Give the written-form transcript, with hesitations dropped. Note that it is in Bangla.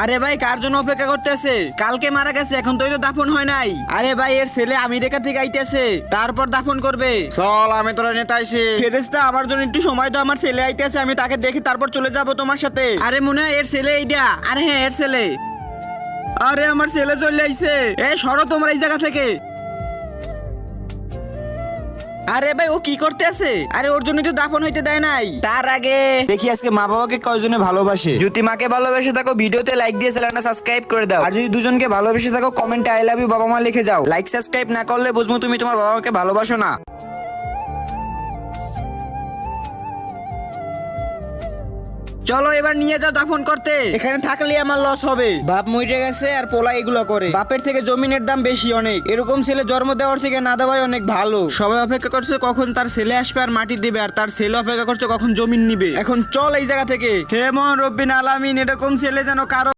আরে ভাই কার জন্য অপেক্ষা করতেছে? কালকে মারা গেছে, এখন তো দাফন হয় নাই। আরে ভাই এর ছেলে আমেরিকা থেকে আইতেছে, তারপর দাফন করবে। চল আমি তোরা নেতা আইছি। ফেরেশতা আমার জন্য একটু সময় দাও, আমার ছেলে আইতেছে, আমি তাকে দেখে তারপর চলে যাব তোমার সাথে। আরে মনে হয় এর ছেলে এইটা। আরে হ্যাঁ এর ছেলে। আরে আমার ছেলে চলে আইছে। এ সরো তোমরা এই জায়গা থেকে। আরে ভাই ও কি করতে আছে? আরে ওর জন্য তো দাফন হইতে দেয় নাই। তার আগে দেখি আজকে মা বাবাকে কয়জনে ভালোবাসে। যদি মাকে ভালোবেসে থাকো ভিডিওতে লাইক দিয়ে চ্যানেলটা সাবস্ক্রাইব করে দাও। আর যদি দুজনকে ভালোবেসে থাকো কমেন্টে আই লাভ ইউ বাবা মা লিখে যাও। লাইক সাবস্ক্রাইব না করলে বুঝবো তুমি তোমার বাবা মাকে ভালোবাসো না। চলো এবার নিয়ে যাও দাফন করতে। এখানে থাকলে আমার লস হবে। বাপ মরে গেছে আর পোলা এগুলো করে। বাপের থেকে জমিনের দাম বেশি অনেক। এরকম ছেলে জন্ম দেওয়ার থেকে না দেওয়াই অনেক ভালো। সবাই অপেক্ষা করছে কখন তার ছেলে আসবে আর মাটি দিবে, আর তার ছেলে অপেক্ষা করছে কখন জমিন নিবে। এখন চল এই জায়গা থেকে। হে মহান রব্বিল আলামিন, এরকম ছেলে যেন কারো